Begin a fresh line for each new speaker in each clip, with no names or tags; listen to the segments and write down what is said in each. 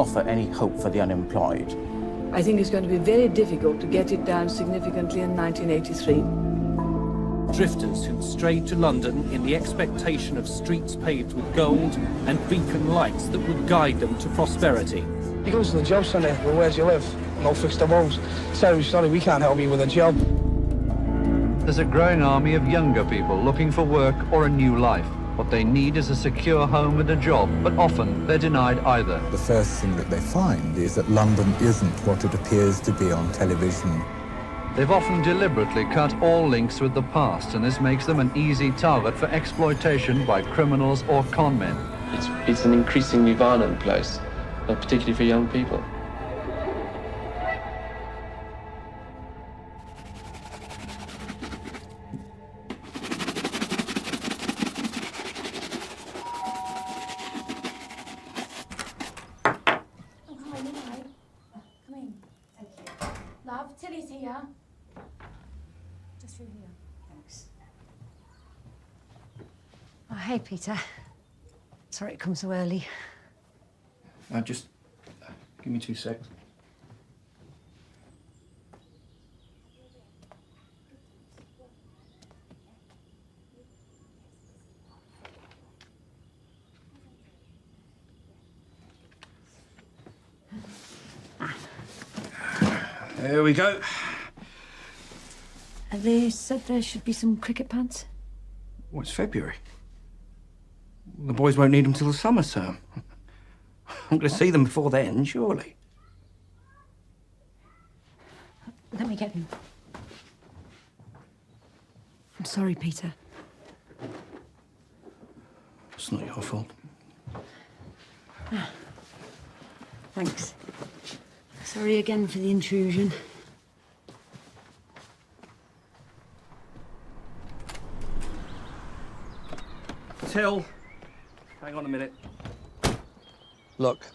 offer any hope for the unemployed.
I think it's going to be very difficult to get it down significantly in 1983.
Drifters who'd strayed to London in the expectation of streets paved with gold and beacon lights that would guide them to prosperity.
He goes to the job centre. Well, where's you live? No fixed walls. So sorry, we can't help you with a job.
There's a growing army of younger people looking for work or a new life. What they need is a secure home and a job, but often they're denied either.
The first thing that they find is that London isn't what it appears to be on television.
They've often deliberately cut all links with the past, and this makes them an easy target for exploitation by criminals or con men.
It's an increasingly violent place, particularly for young people.
Love, Tilly's here. Just through here. Thanks.
Oh, hey, Peter. Sorry it come so early.
Just give me 2 seconds. There we go.
They said there should be some cricket pants.
Well, it's February. The boys won't need them till the summer term. I'm going to see them before then, surely.
Let me get them. I'm sorry, Peter.
It's not your fault.
Thanks. Sorry again for the intrusion.
Till, hang on a minute.
Look,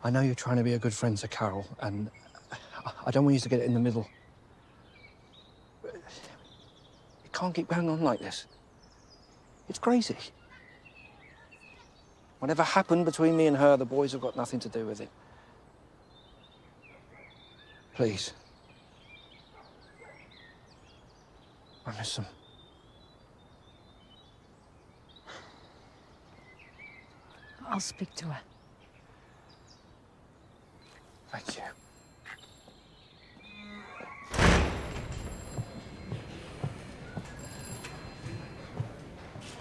I know you're trying to be a good friend to Carol, and I don't want you to get it in the middle. It can't keep going on like this. It's crazy. Whatever happened between me and her, the boys have got nothing to do with it. Please. I miss them.
I'll speak to her.
Thank you.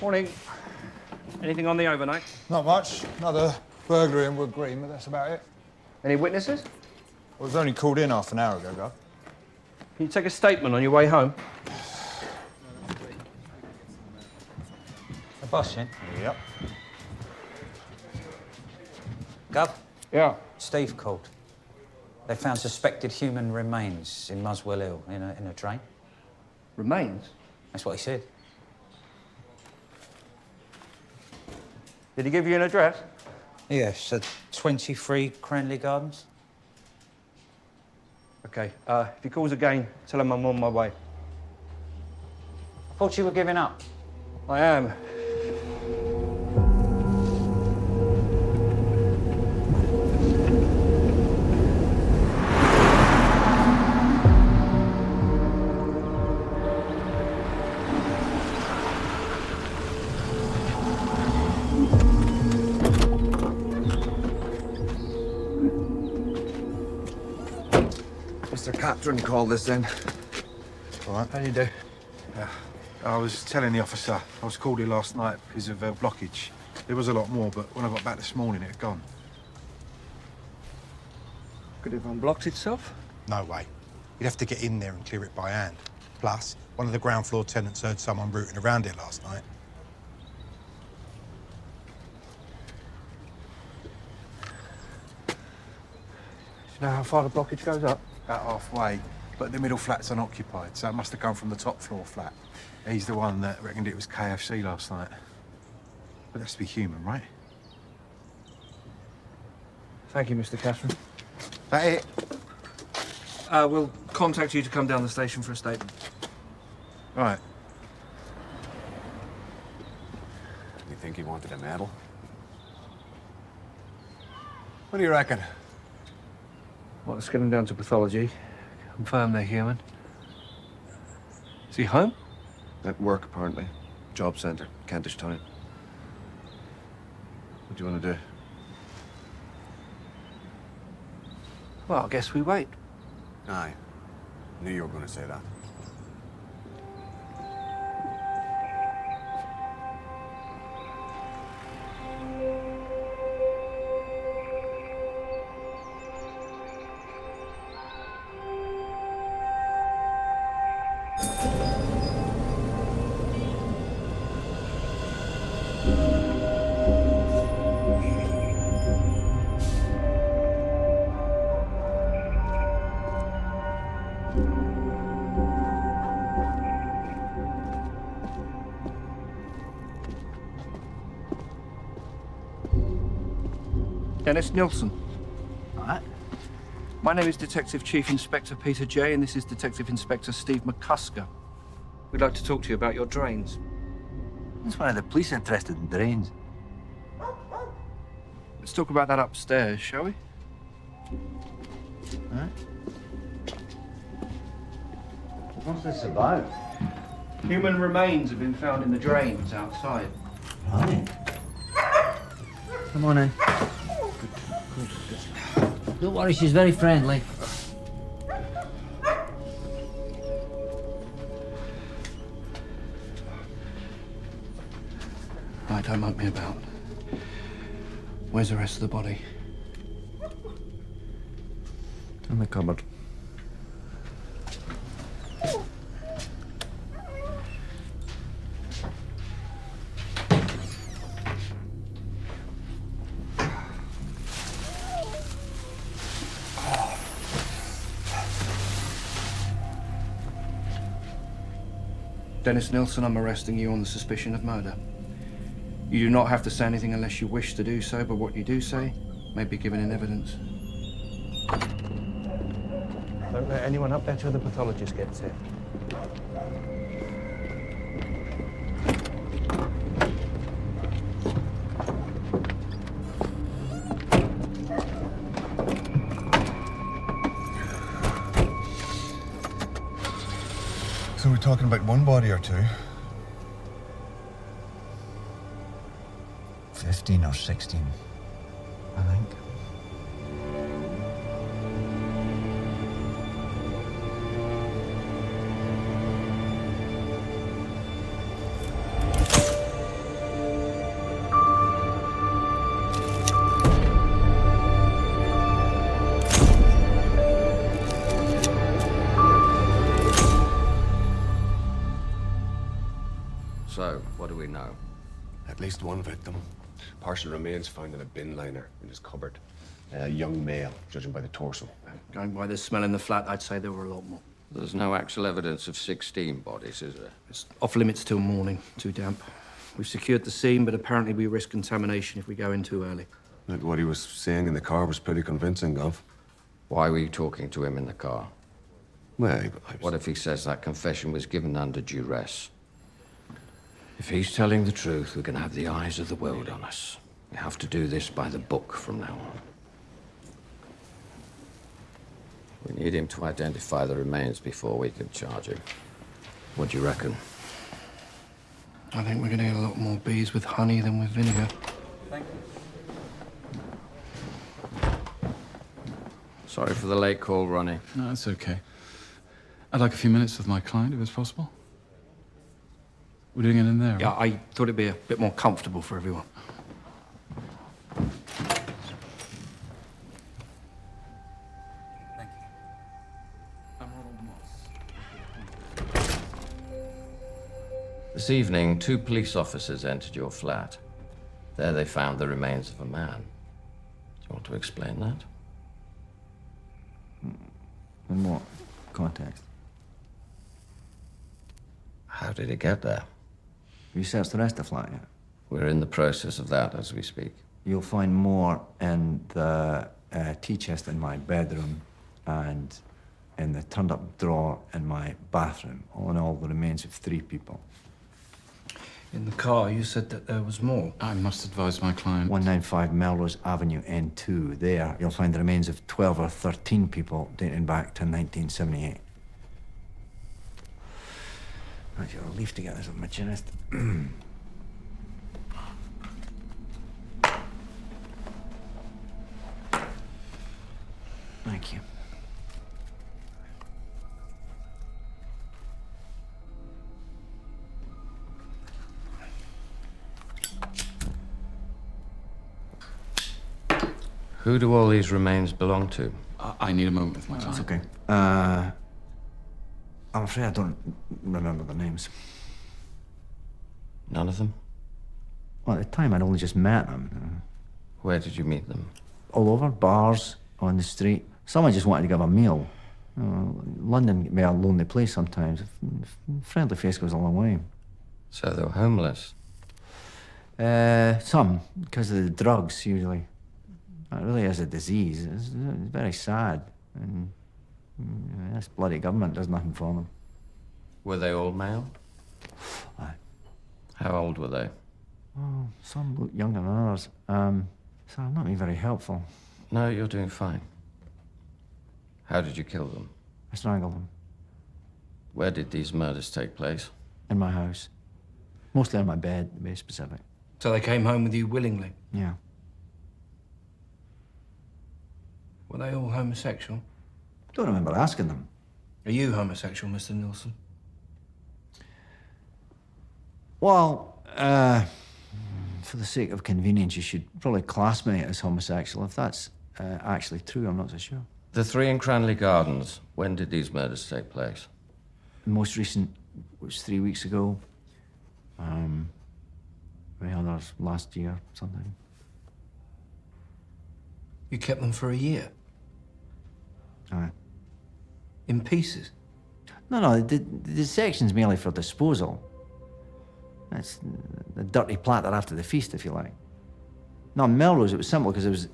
Morning. Anything on the overnight?
Not much. Another burglary in Wood Green, but that's about it.
Any witnesses?
I was only called in half an hour ago, Gov.
Can you take a statement on your way home?
The boss in?
Yep.
Gov?
Yeah.
Steve called. They found suspected human remains in Muswell Hill in a drain.
Remains?
That's what he said.
Did he give you an address?
Yes, at 23 Cranley Gardens.
OK. If he calls again, tell him I'm on my way.
I thought you were giving up.
I am.
Mr. Catron called us in.
All right.
How do you do?
Yeah. I was telling the officer I was called here last night because of blockage. There was a lot more, but when I got back this morning, it had gone.
Could it have unblocked itself?
No way. You'd have to get in there and clear it by hand. Plus, one of the ground floor tenants heard someone rooting around it last night.
Do you know how far the blockage goes up?
About halfway, but the middle flat's unoccupied, so it must have come from the top floor flat. He's the one that reckoned it was KFC last night. But that's to be human, right?
Thank you, Mr. Catron.
That it?
We'll contact you to come down the station for a statement.
Right.
You think he wanted a medal?
What do you reckon?
Well, let's get him down to pathology. Confirm they're human. Is he home?
At work, apparently. Job centre, Kentish Town. What do you want to do?
Well, I guess we wait.
Aye. Knew you were going to say that.
Dennis Nilsson.
What?
My name is Detective Chief Inspector Peter Jay, and this is Detective Inspector Steve McCusker. We'd like to talk to you about your drains.
That's why the police interested in drains.
Let's talk about that upstairs, shall we?
Huh? What's this about?
Human remains have been found in the drains outside.
Right. Come on in. Don't worry, she's very friendly.
Right, don't muck me about. Where's the rest of the body?
In the cupboard.
Dennis Nilsson, I'm arresting you on the suspicion of murder. You do not have to say anything unless you wish to do so, but what you do say may be given in evidence.
Don't let anyone up there till the pathologist gets here.
So we're talking about one body or two?
15 or 16, I think.
So, what do we know?
At least one victim. Partial remains found in a bin liner in his cupboard. A young male, judging by the torso.
Going by the smell in the flat, I'd say there were a lot more.
There's no actual evidence of 16 bodies, is there?
It's off limits till morning, too damp. We've secured the scene, but apparently we risk contamination if we go in too early.
Look, what he was saying in the car was pretty convincing, Gov.
Why were you talking to him in the car?
Well,
What if he says that confession was given under duress? If he's telling the truth, we're going to have the eyes of the world on us. We have to do this by the book from now on. We need him to identify the remains before we can charge him. What do you reckon?
I think we're going to get a lot more bees with honey than with vinegar.
Thank you.
Sorry for the late call, Ronnie.
No, that's okay. I'd like a few minutes with my client, if it's possible. We're doing it in there,
Yeah,
right?
I thought it'd be a bit more comfortable for everyone.
Thank you.
I'm Ronald Moss.
This evening, 2 police officers entered your flat. There they found the remains of a man. Do you want to explain that?
In what context?
How did it get there?
Have you searched the rest of the flat yet?
We're in the process of that as we speak.
You'll find more in the tea chest in my bedroom and in the turned-up drawer in my bathroom. All in all, the remains of 3 people.
In the car, you said that there was more.
I must advise my client.
195 Melrose Avenue, N2. There, you'll find the remains of 12 or 13 people dating back to 1978. It's a relief to get this off my chest. Thank you.
Who do all these remains belong to?
I need a moment with my
That's
client.
okay. I'm afraid I don't remember the names.
None of them?
Well, at the time, I'd only just met them.
Where did you meet them?
All over, bars, on the street. Someone just wanted to give a meal. London can be a lonely place sometimes. A friendly face goes a long way.
So they were homeless?
Some, because of the drugs, usually. It really is a disease. It's very sad. And this bloody government does nothing for them.
Were they all male?
Aye.
How old were they?
Oh, some look younger than others. So I'm not being very helpful.
No, you're doing fine. How did you kill them?
I strangled them.
Where did these murders take place?
In my house. Mostly on my bed, to be specific.
So they came home with you willingly?
Yeah.
Were they all homosexual?
Don't remember asking them.
Are you homosexual, Mr. Nilsson?
Well, for the sake of convenience, you should probably class me as homosexual. If that's actually true, I'm not so sure.
The three in Cranley Gardens, when did these murders take place?
The most recent was 3 weeks ago. The others last year, something.
You kept them for a year?
Aye.
In pieces?
No, the dissection's merely for disposal. That's the dirty platter after the feast, if you like. No, in Melrose, it was simple because it was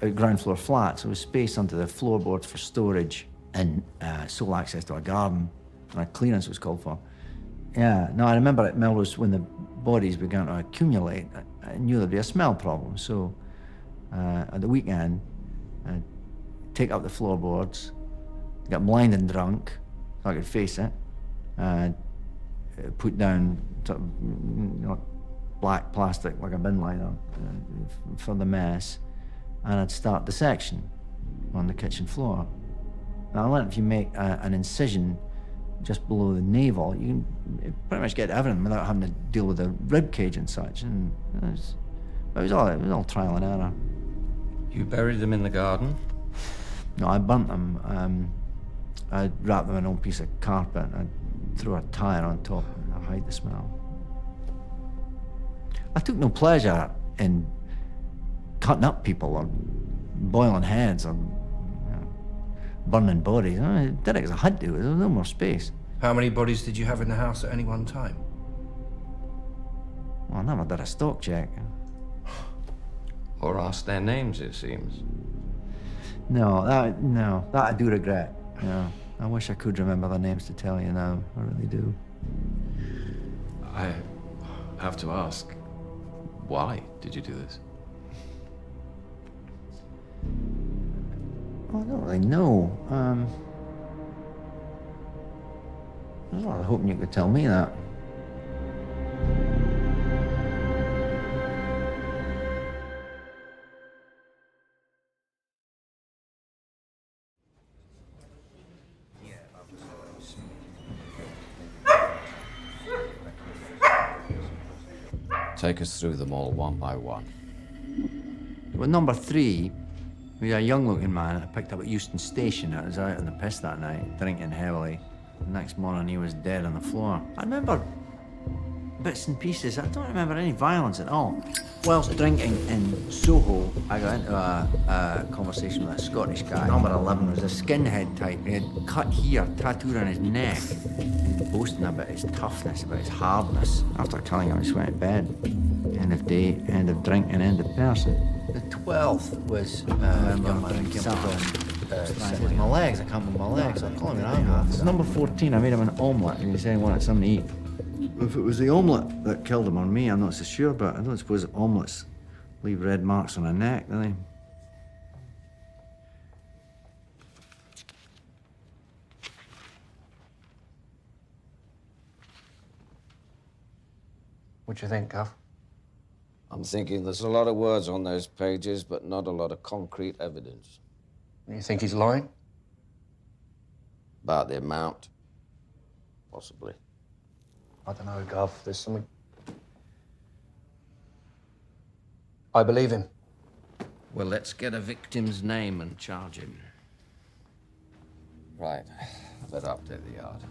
a ground floor flat, so it was space under the floorboards for storage and sole access to a garden, and a clearance was called for. Yeah, no, I remember at Melrose when the bodies began to accumulate, I knew there'd be a smell problem, so at the weekend, I'd take up the floorboards, get blind and drunk, so I could face it, put down sort of, black plastic like a bin liner for the mess, and I'd start dissection on the kitchen floor. Now, I learned if you make an incision just below the navel, you can pretty much get everything without having to deal with the rib cage and such. And it was all trial and error.
You buried them in the garden?
No, I burnt them. I wrapped them in an old piece of carpet. I threw a tire on top to hide the smell. I took no pleasure in cutting up people or boiling heads or burning bodies. I did it because I had to. There was no more space.
How many bodies did you have in the house at any one time?
Well, I never did a stock check.
Or asked their names, it seems.
No, that I do regret. Yeah, I wish I could remember their names to tell you now. I really do.
I have to ask, why did you do this?
Well, I don't really know. I was hoping you could tell me that.
Take us through them all one by one.
Well, number 3, he was a young-looking man I picked up at Euston Station. I was out on the piss that night, drinking heavily. The next morning, he was dead on the floor. I remember bits and pieces. I don't remember any violence at all. Whilst drinking in Soho, I got into a conversation with a Scottish guy. Number 11 was a skinhead type. He had cut here, tattooed on his neck, and boasting about his toughness, about his hardness. After killing him, I just went to bed. End of day, end of drink, and end of person. The 12th was young man sat with my legs. I can't move my legs. I'm calling it ambulance. Number 14, I made him an omelette, and he said he wanted something to eat. If it was the omelette that killed him on me, I'm not so sure, but I don't suppose omelettes leave red marks on a neck, do they?
What do you think, Gov?
I'm thinking there's a lot of words on those pages, but not a lot of concrete evidence.
You think he's lying?
About the amount? Possibly.
I don't know, Gov. There's something... I believe him.
Well, let's get a victim's name and charge him. Right. Better update the yard.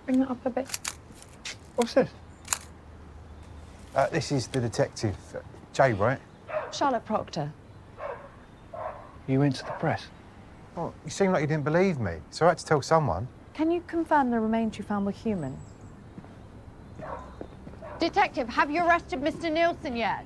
Bring that up a bit.
What's this? This is the detective, Jay, right?
Charlotte Proctor.
You went to the press? Oh, you seemed like you didn't believe me, so I had to tell someone.
Can you confirm the remains you found were human?
Detective, have you arrested Mr. Nielsen yet?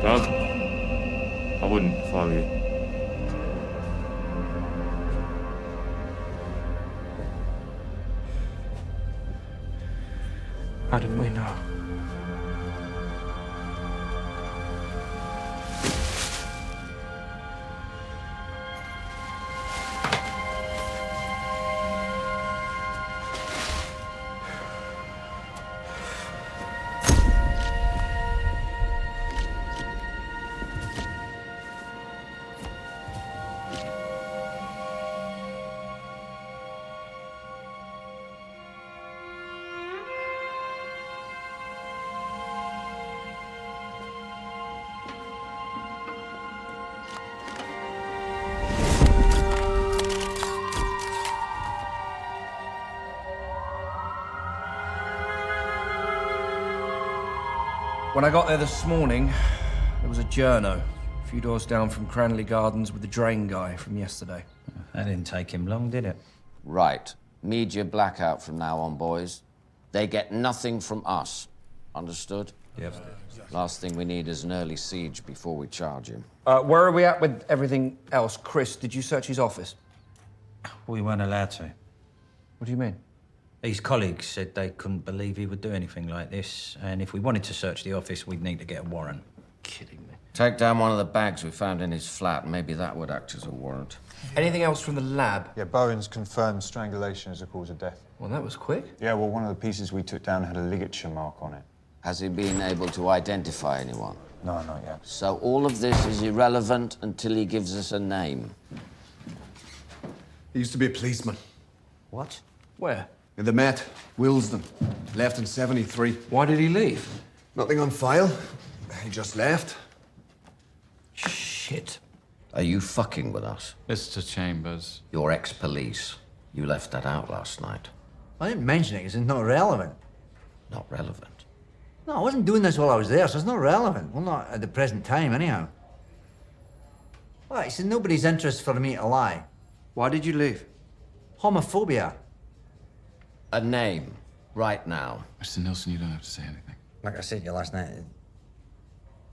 Doug, I wouldn't if I were you.
How did we know? When I got there this morning, there was a journo a few doors down from Cranley Gardens with the drain guy from yesterday.
That didn't take him long, did it?
Right. Media blackout from now on, boys. They get nothing from us. Understood?
Yep.
Last thing we need is an early siege before we charge him.
Where are we at with everything else? Chris, did you search his office?
We weren't allowed to.
What do you mean?
His colleagues said they couldn't believe he would do anything like this, and if we wanted to search the office, we'd need to get a warrant.
Kidding me.
Take down one of the bags we found in his flat, and maybe that would act as a warrant.
Anything else from the lab?
Yeah, Bowen's confirmed strangulation as a cause of death.
Well, that was quick.
Yeah, well, one of the pieces we took down had a ligature mark on it.
Has he been able to identify anyone?
No, not yet.
So all of this is irrelevant until he gives us a name.
He used to be a policeman.
What?
Where?
In the Met, Willesden. Left in 73.
Why did he leave?
Nothing on file. He just left.
Shit.
Are you fucking with us?
Mr. Chambers.
You're ex-police. You left that out last night.
I didn't mention it because it's not relevant.
Not relevant.
No, I wasn't doing this while I was there, so it's not relevant. Well, not at the present time, anyhow. Well, it's in nobody's interest for me to lie.
Why did you leave?
Homophobia.
A name, right now.
Mr. Nielsen, you don't have to say anything.
Like I said to you last night,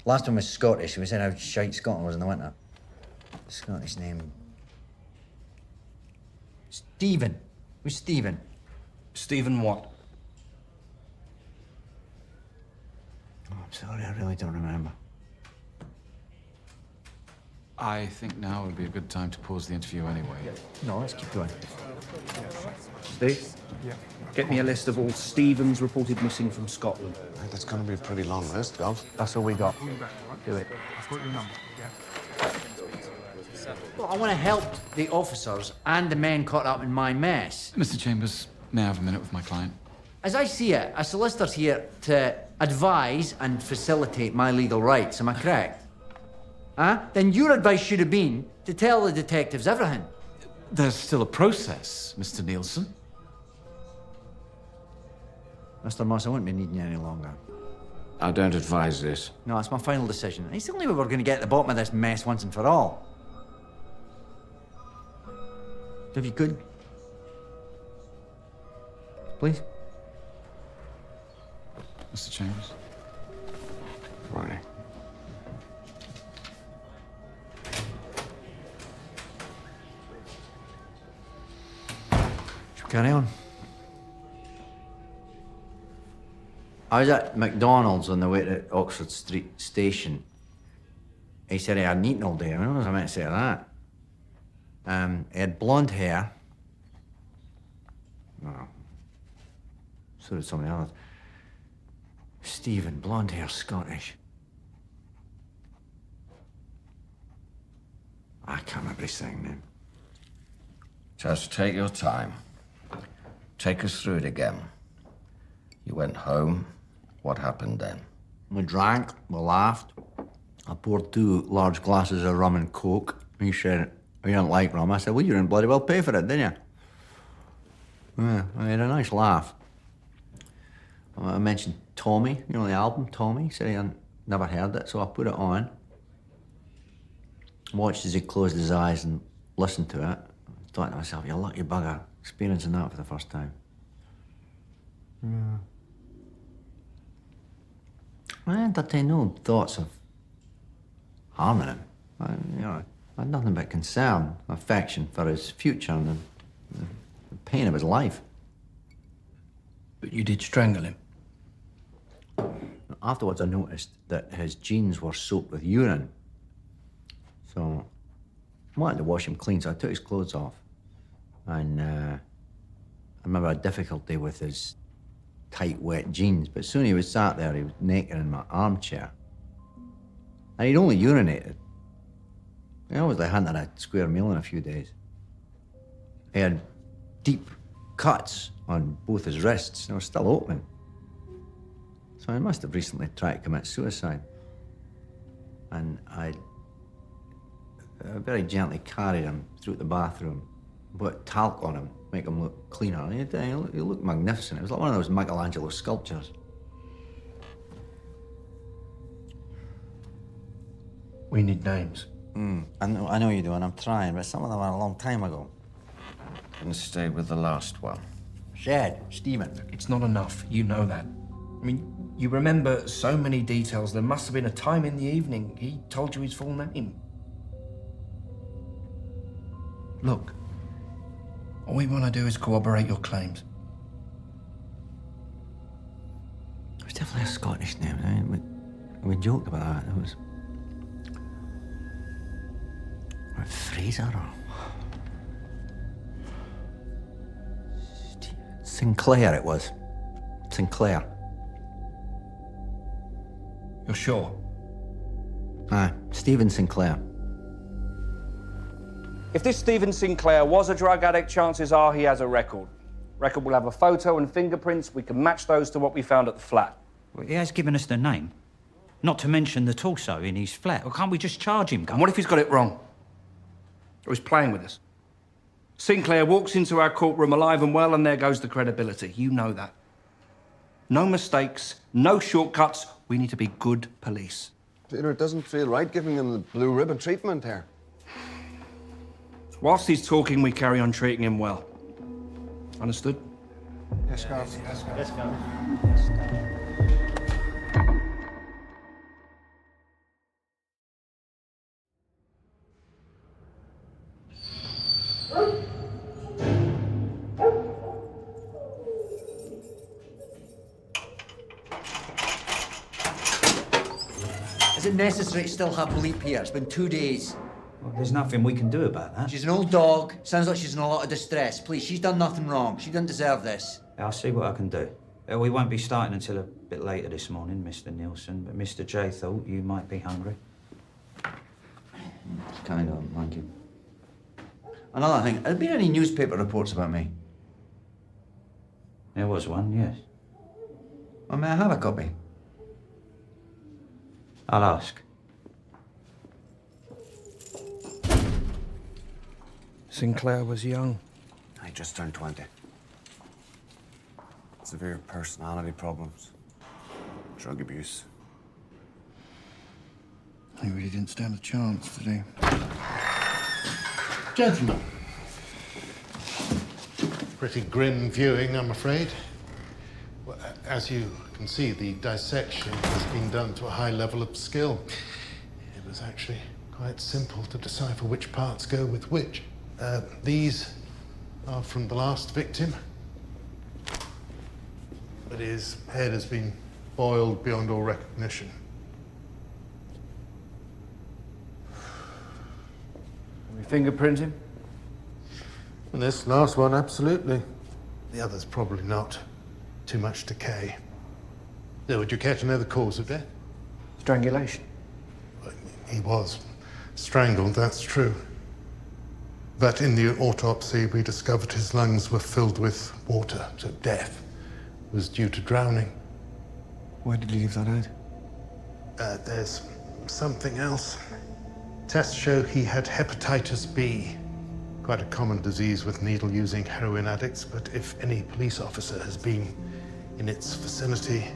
Last one was Scottish. We said how shite Scotland was in the winter. Scottish name. Stephen. Who's Stephen?
Stephen what?
Oh, I'm sorry, I really don't remember.
I think now would be a good time to pause the interview anyway.
No, let's keep going.
Steve? Yeah. Get me a list of all Stephens reported missing from Scotland.
That's going to be a pretty long list, Gov.
That's all we got. Do it.
I've got your number.
Well, I want to help the officers and the men caught up in my mess.
Mr. Chambers, may I have a minute with my client?
As I see it, a solicitor's here to advise and facilitate my legal rights. Am I correct? Huh? Then your advice should have been to tell the detectives everything.
There's still a process, Mr. Nielsen.
Mr. Moss, I won't be needing you any longer.
I don't advise this.
No, it's my final decision. It's the only way we're going to get to the bottom of this mess once and for all. If you could. Please.
Mr. Chambers.
Right.
Should we carry on? I was at McDonald's on the way to Oxford Street Station. He said he hadn't eaten all day. I don't know what I meant to say that. He had blonde hair. Oh. So did somebody else. Stephen, blonde hair, Scottish. I can't remember his second name.
Just take your time. Take us through it again. You went home. What happened then?
We drank, we laughed. I poured 2 large glasses of rum and coke. He said, "Oh, you don't like rum?" I said, "Well, you didn't bloody well pay for it, didn't you?" Yeah, I had a nice laugh. I mentioned Tommy, you know the album, Tommy. He said he hadn't never heard it, so I put it on. Watched as he closed his eyes and listened to it. I thought to myself, "You lucky bugger, experiencing that for the first time." Yeah. I entertained no thoughts of harming him. I had nothing but concern, affection for his future and the pain of his life.
But you did strangle him?
Afterwards, I noticed that his jeans were soaked with urine. So I wanted to wash him clean, so I took his clothes off. And I remember I had difficulty with his tight, wet jeans, but soon he was sat there, he was naked in my armchair. And he'd only urinated. He obviously hadn't had a square meal in a few days. He had deep cuts on both his wrists, they were still open. So he must have recently tried to commit suicide. And I very gently carried him through the bathroom, put talc on him, make him look cleaner. He looked magnificent. It was like one of those Michelangelo sculptures.
We need names.
I know you do, and I'm trying, but some of them are a long time ago.
Gonna stay with the last one.
Shed, Stephen.
It's not enough, you know that. I mean, you remember so many details. There must have been a time in the evening he told you his full name. Look, all we want to do is corroborate your claims.
It was definitely a Scottish name. Eh? We joked about that. It was Fraser or Sinclair. It was Sinclair.
You're sure?
Aye, Stephen Sinclair.
If this Stephen Sinclair was a drug addict, chances are he has a record. Record will have a photo and fingerprints. We can match those to what we found at the flat.
Well, he has given us the name. Not to mention the torso in his flat. Well, can't we just charge him?
And what if he's got it wrong? Or he's playing with us? Sinclair walks into our courtroom alive and well, and there goes the credibility. You know that. No mistakes, no shortcuts. We need to be good police.
Peter, it doesn't feel right giving him the blue ribbon treatment here.
Whilst he's talking, we carry on treating him well. Understood?
Yes, Gov.
Yes, Gov.
Is it necessary to still have bleep here? It's been 2 days.
Well, there's nothing we can do about that.
She's an old dog. Sounds like she's in a lot of distress. Please, she's done nothing wrong. She doesn't deserve this.
I'll see what I can do. We won't be starting until a bit later this morning, Mr. Nielsen, but Mr. J thought you might be hungry.
Kind of, thank you. Another thing, have there been any newspaper reports about me?
There was one, yes.
Well, may I have a copy?
I'll ask.
Sinclair was young.
I just turned 20. Severe personality problems. Drug abuse.
He really didn't stand a chance, did he?
Gentlemen. Pretty grim viewing, I'm afraid. Well, as you can see, the dissection has been done to a high level of skill. It was actually quite simple to decipher which parts go with which. These are from the last victim. But his head has been boiled beyond all recognition.
Can we fingerprint him?
And this last one, absolutely. The others, probably not. Too much decay. So, would you care to know the cause of death?
Strangulation.
He was strangled, that's true. But in the autopsy, we discovered his lungs were filled with water, so death was due to drowning.
Why did he leave that out?
There's something else. Tests show he had hepatitis B, quite a common disease with needle-using heroin addicts, but if any police officer has been in its vicinity,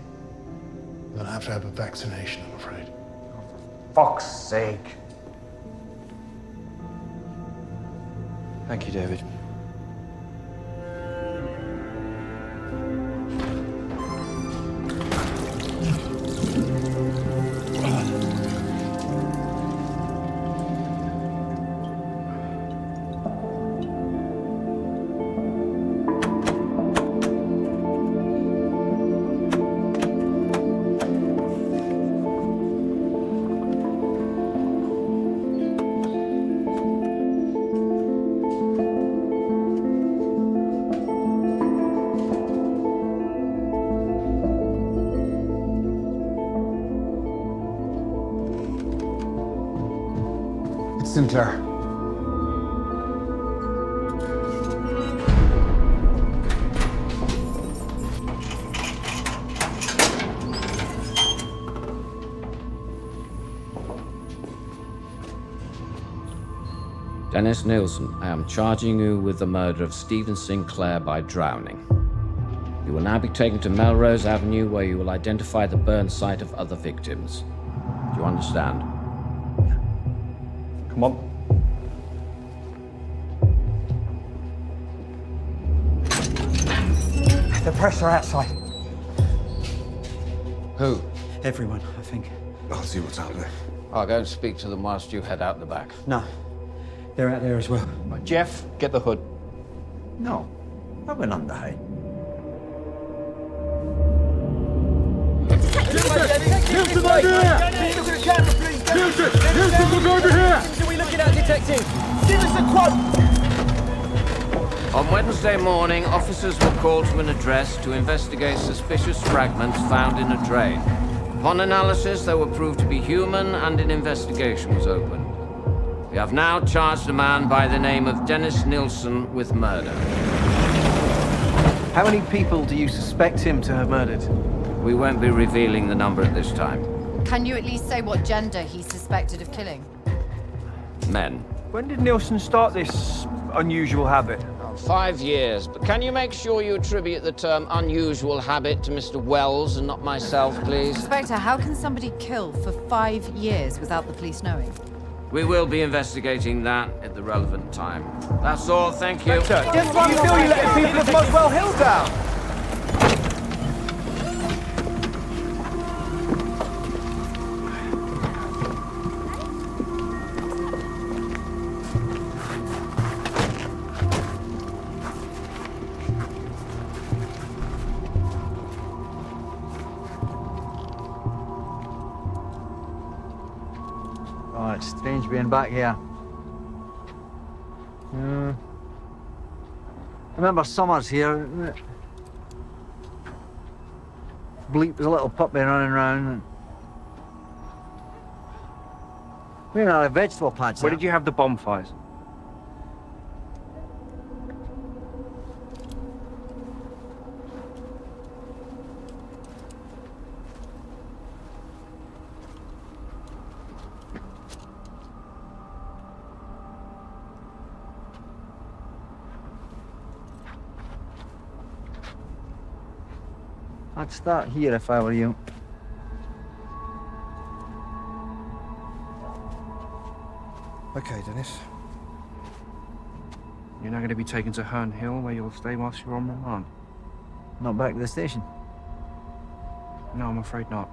they'll have to have a vaccination, I'm afraid.
Fuck's sake. Thank you, David.
Sinclair.
Dennis Nielsen, I am charging you with the murder of Stephen Sinclair by drowning. You will now be taken to Melrose Avenue, where you will identify the burn site of other victims. Do you understand?
Come on.
The press are outside.
Who?
Everyone, I think.
I'll see what's happening.
I'll go and speak to them whilst you head out the back.
No, they're out there as well.
Right, Jeff, get the hood.
No, I went under high.
Nielsen, over here! Can you look at the camera, please? Nielsen, look over here! Who are we looking at, detective? Give us a quote!
On Wednesday morning, officers were called to an address to investigate suspicious fragments found in a drain. Upon analysis, they were proved to be human, and an investigation was opened. We have now charged a man by the name of Dennis Nielsen with murder.
How many people do you suspect him to have murdered?
We won't be revealing the number at this time.
Can you at least say what gender he's suspected of killing?
Men.
When did Nielsen start this unusual habit?
5 years, but can you make sure you attribute the term unusual habit to Mr. Wells and not myself, please?
Inspector, how can somebody kill for 5 years without the police knowing?
We will be investigating that at the relevant time. That's all, thank you.
Just why you feel you letting people of Muswell Hill down?
it's strange being back here. Remember summers here, isn't it? Bleep was a little puppy running around. We had a vegetable patch.
Where did you have the bonfires?
I'd start here if I were you.
Okay, Dennis.
You're now going to be taken to Herne Hill, where you'll stay whilst you're on remand.
Not back to the station.
No, I'm afraid not.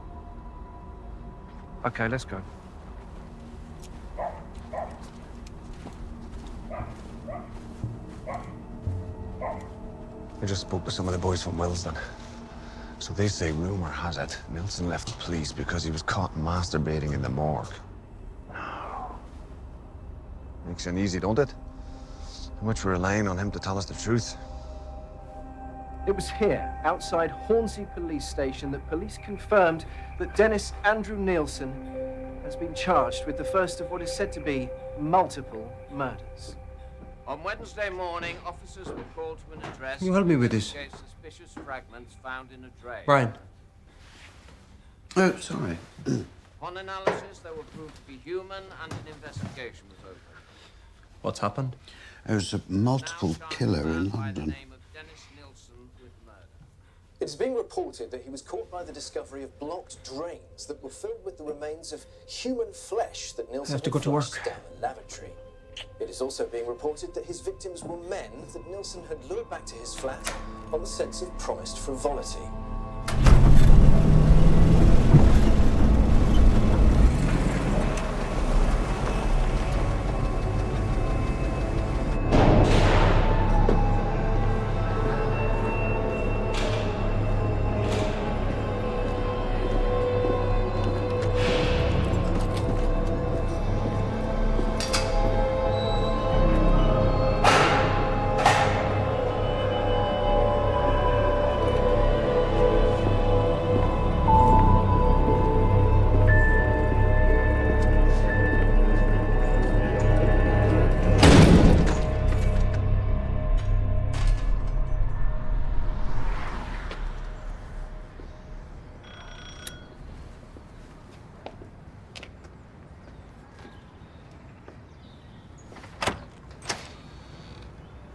Okay, let's go.
I just spoke to some of the boys from Willesden. So they say, rumour has it, Nilsson left the police because he was caught masturbating in the morgue. Makes you uneasy, don't it? How much we're relying on him to tell us the truth.
It was here, outside Hornsey Police Station, that police confirmed that Dennis Andrew Nilsson has been charged with the first of what is said to be multiple murders.
On Wednesday morning, officers were called to an address.
Can you help me with this?
to investigate suspicious fragments found in a drain.
Brian. Oh, sorry.
Upon analysis, they were proved to be human, and an investigation was opened.
What's happened?
There's a multiple killer in London.
It's being reported that he was caught by the discovery of blocked drains that were filled with the remains of human flesh that Nilsson
have to go to work.
down a lavatory. It is also being reported that his victims were men that Nilsson had lured back to his flat on the sense of promised frivolity.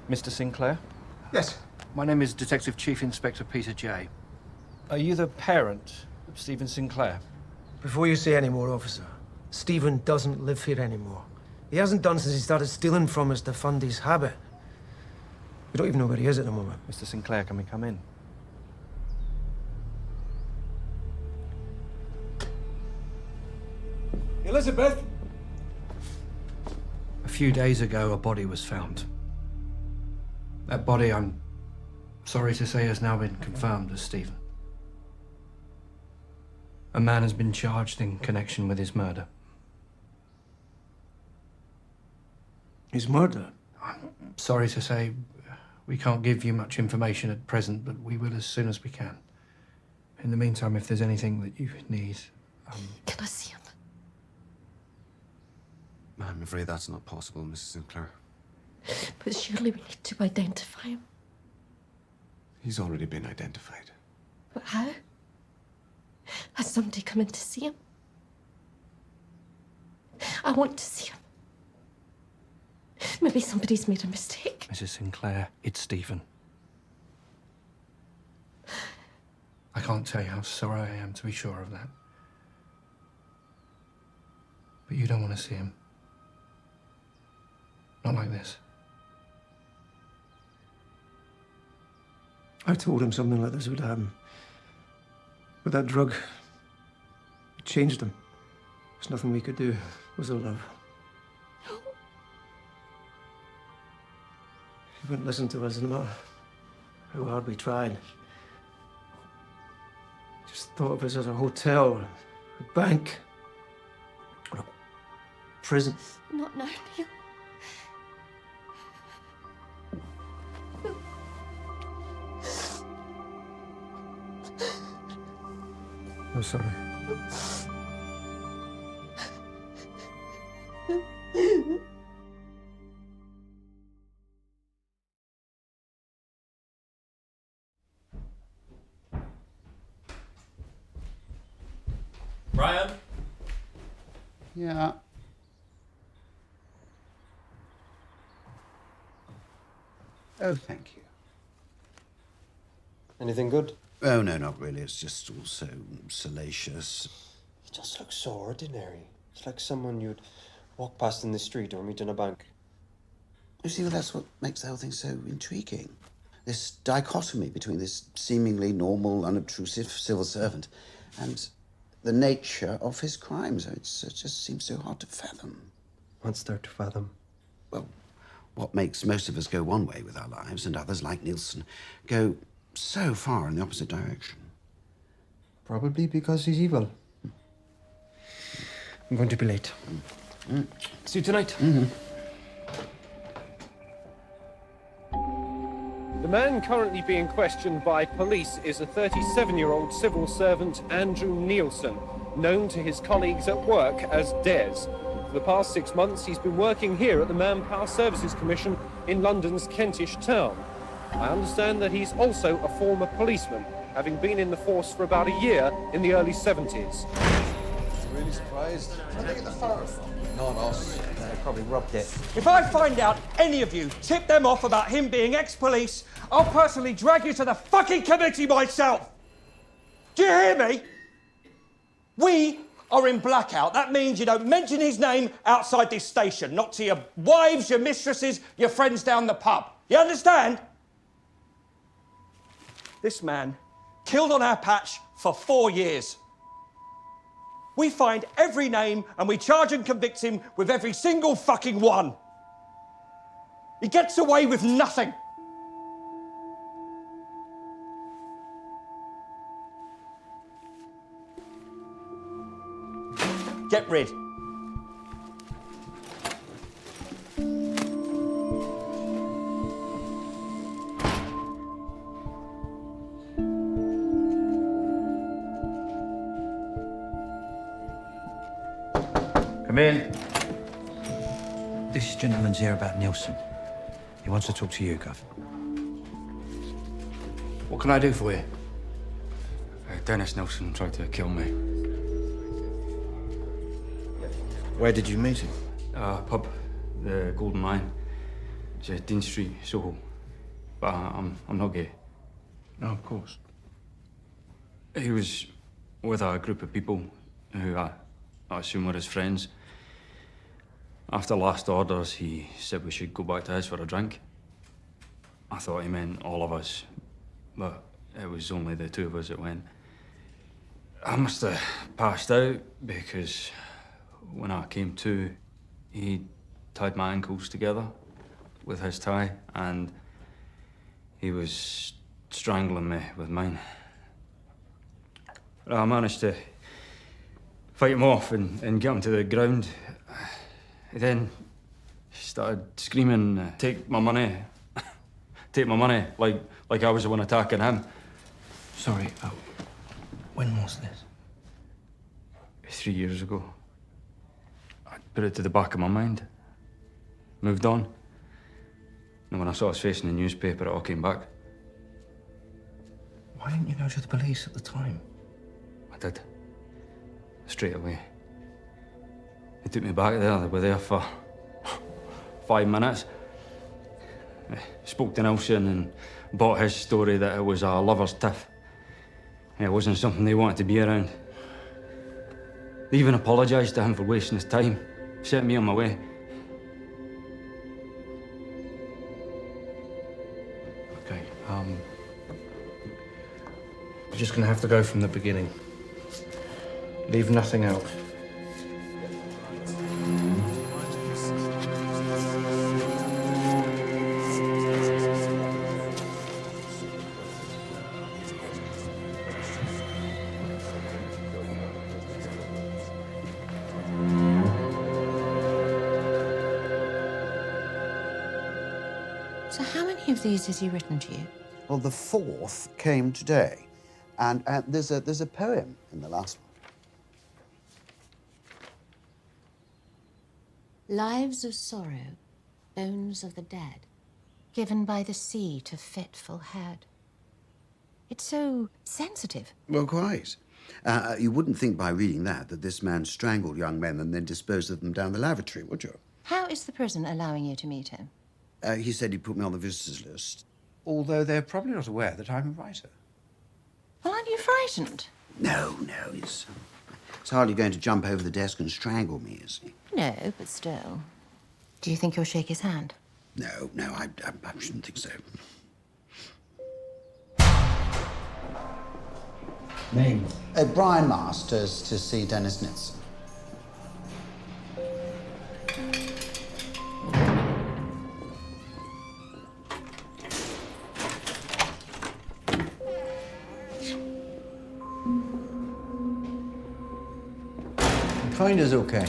Mr. Sinclair?
Yes.
My name is Detective Chief Inspector Peter Jay. Are you the parent of Stephen Sinclair?
Before you say any more, officer, Stephen doesn't live here anymore. He hasn't done since he started stealing from us to fund his habit. We don't even know where he is at the moment.
Mr. Sinclair, can we come in?
Elizabeth!
A few days ago, a body was found. That body, I'm sorry to say, has now been confirmed as Stephen. A man has been charged in connection with his murder.
His murder?
I'm sorry to say, we can't give you much information at present, but we will as soon as we can. In the meantime, if there's anything that you need...
Can I see him?
I'm afraid that's not possible, Mrs. Sinclair.
But surely we need to identify him.
He's already been identified.
But how? Has somebody come in to see him? I want to see him. Maybe somebody's made a mistake.
Mrs. Sinclair, it's Stephen. I can't tell you how sorry I am to be sure of that. But you don't want to see him. Not like this.
I told him something like this would happen. But that drug, it changed him. There's nothing we could do, was there, love? He wouldn't listen to us, no matter how hard we tried. Just thought of us as a hotel, a bank.
prison.
Not now, Neil.
I'm sorry.
Brian?
Yeah. Oh, thank you.
Anything good?
Oh, no, not really. It's just all so salacious.
He just looks so ordinary. It's like someone you'd walk past in the street or meet in a bank.
You see, well, that's what makes the whole thing so intriguing. This dichotomy between this seemingly normal, unobtrusive civil servant and the nature of his crimes. It just seems so hard to fathom.
What's there to fathom?
Well, what makes most of us go one way with our lives and others, like Nielsen, go so far in the opposite direction?
Probably because he's evil. I'm going to be late. See you tonight.
The man currently being questioned by police is a 37-year-old civil servant, Andrew Nielsen, known to his colleagues at work as Des. For the past 6 months, he's been working here at the Manpower Services Commission in London's Kentish town. I understand that he's also a former policeman, having been in the force for about a year in the early 70s.
Really surprised? Where did they get the fire from? Not us.
They probably rubbed it.
If I find out any of you tip them off about him being ex-police, I'll personally drag you to the fucking committee myself! Do you hear me? We are in blackout. That means you don't mention his name outside this station, not to your wives, your mistresses, your friends down the pub. You understand? This man killed on our patch for 4 years. We find every name and we charge and convict him with every single fucking one. He gets away with nothing. Get rid.
Come in. This gentleman's here about Nielsen. He wants to talk to you, Gov.
What can I do for you?
Dennis Nielsen tried to kill me.
Where did you meet him?
Pub, the Golden Lion. It's Dean Street, Soho. But I'm not gay.
No, of course.
He was with a group of people who I assume were his friends. After last orders, he said we should go back to his for a drink. I thought he meant all of us, but it was only the two of us that went. I must have passed out because when I came to, he tied my ankles together with his tie and he was strangling me with mine. I managed to fight him off and get him to the ground. He then started screaming, take my money. Take my money, like I was the one attacking him.
Sorry, when was this?
3 years ago. I put it to the back of my mind. Moved on. And when I saw his face in the newspaper, it all came back.
Why didn't you go to the police at the time?
I did. Straight away. They took me back there. They were there for 5 minutes. I spoke to Nielsen and bought his story that it was a lover's tiff. It wasn't something they wanted to be around. They even apologised to him for wasting his time. Sent me on my way.
Okay, we're just gonna have to go from the beginning. Leave nothing out.
So how many of these has he written to you?
Well, the fourth came today, and there's a poem in the last one.
Lives of sorrow, bones of the dead, given by the sea to fitful head. It's so sensitive.
Well, quite. You wouldn't think by reading that this man strangled young men and then disposed of them down the lavatory, would you?
How is the prison allowing you to meet him?
He said he put me on the visitors list, although they're probably not aware that I'm a writer.
Well, aren't you frightened?
No, he's hardly going to jump over the desk and strangle me, is he?
No, but still. Do you think you'll shake his hand?
No, I shouldn't think so.
Name?
Brian Masters to see Dennis Nilsson.
Kind is okay.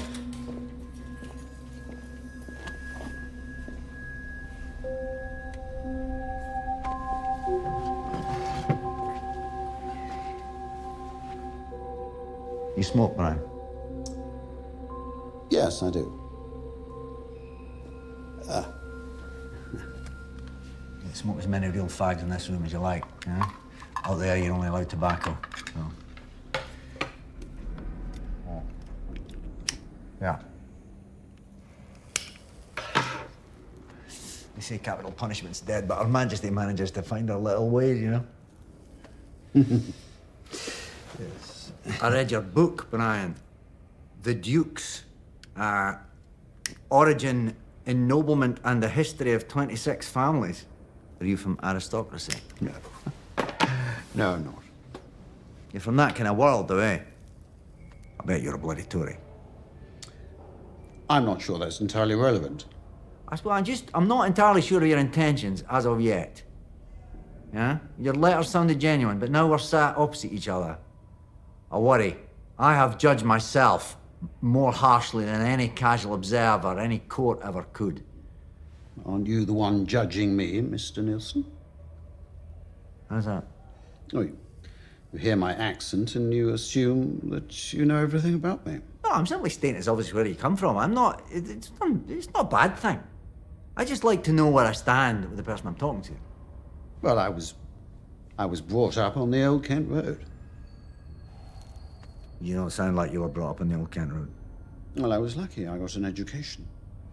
You smoke, Brian?
Yes, I do.
You smoke as many real fags in this room as you like, yeah? Out there, you're only allowed tobacco, so... Yeah. They say capital punishment's dead, but Her Majesty manages to find her little ways, you know? Yes. I read your book, Brian. The Dukes. Origin, Ennoblement, and the History of 26 Families. Are you from aristocracy?
No. No, I'm not.
You're from that kind of world, eh? I bet you're a bloody Tory.
I'm not sure that's entirely relevant.
I'm not entirely sure of your intentions as of yet. Yeah? Your letters sounded genuine, but now we're sat opposite each other. I worry. I have judged myself more harshly than any casual observer, any court ever could.
Aren't you the one judging me, Mr. Nilsson?
How's that?
Oh, you hear my accent and you assume that you know everything about me.
No, I'm simply stating it's obviously where you come from. I'm not... It's not a bad thing. I just like to know where I stand with the person I'm talking to.
Well, I was brought up on the Old Kent Road.
You don't sound like you were brought up on the Old Kent Road.
Well, I was lucky. I got an education.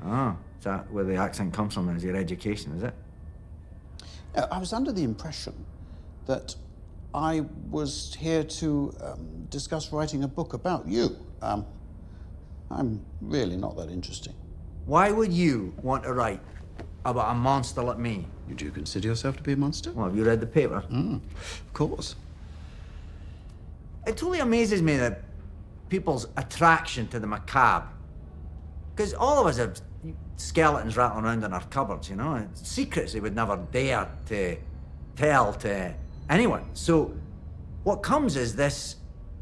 Ah, is that where the accent comes from, is your education, is it?
I was under the impression that I was here to discuss writing a book about you. I'm really not that interesting.
Why would you want to write about a monster like me?
You do consider yourself to be a monster?
Well, have you read the paper?
Of course.
It totally amazes me that people's attraction to the macabre. Because all of us have skeletons rattling around in our cupboards, you know? Secrets they would never dare to tell to anyone. So what comes is this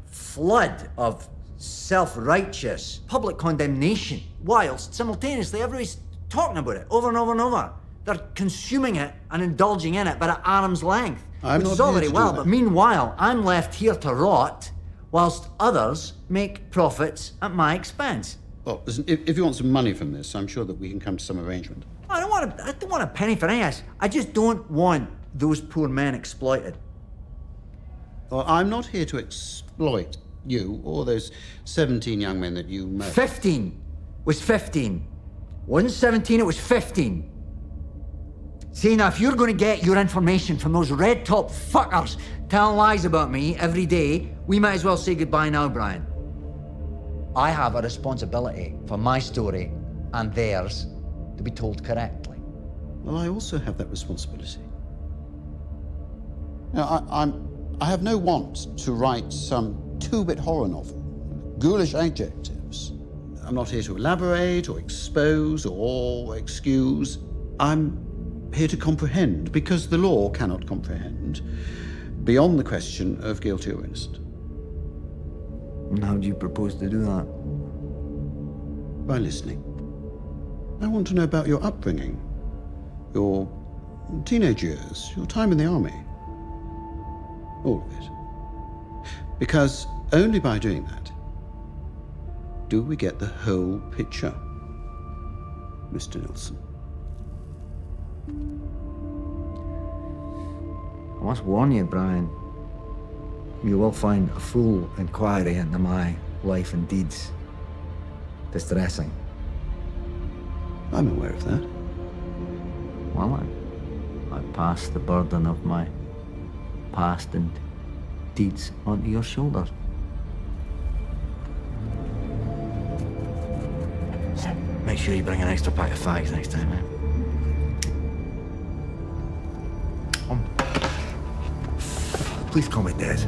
flood of self-righteous public condemnation, whilst simultaneously everybody's talking about it over and over and over. They're consuming it and indulging in it, but at arm's length. Which is all very well, but meanwhile, I'm left here to rot, whilst others make profits at my expense.
Well, listen, if you want some money from this, I'm sure that we can come to some arrangement.
I don't want a penny for any of this. I just don't want those poor men exploited.
Well, I'm not here to exploit you or those 17 young men that you murdered.
15 was 15. Wasn't 17, it was 15. See, now, if you're going to get your information from those red-top fuckers telling lies about me every day, we might as well say goodbye now, Brian. I have a responsibility for my story and theirs to be told correctly.
Well, I also have that responsibility. Now, I have no want to write some two-bit horror novel, ghoulish adjectives. I'm not here to elaborate or expose or excuse. I'm here to comprehend, because the law cannot comprehend, beyond the question of guilty or innocent.
And how do you propose to do that?
By listening. I want to know about your upbringing, your teenage years, your time in the army. All of it. Because only by doing that do we get the whole picture, Mr. Nilsson.
I must warn you, Brian. You will find a full inquiry into my life and deeds distressing.
I'm aware of that.
Well, I pass the burden of my past and deeds onto your shoulders. Make sure you bring an extra pack of fags next time, eh? Please call me Des.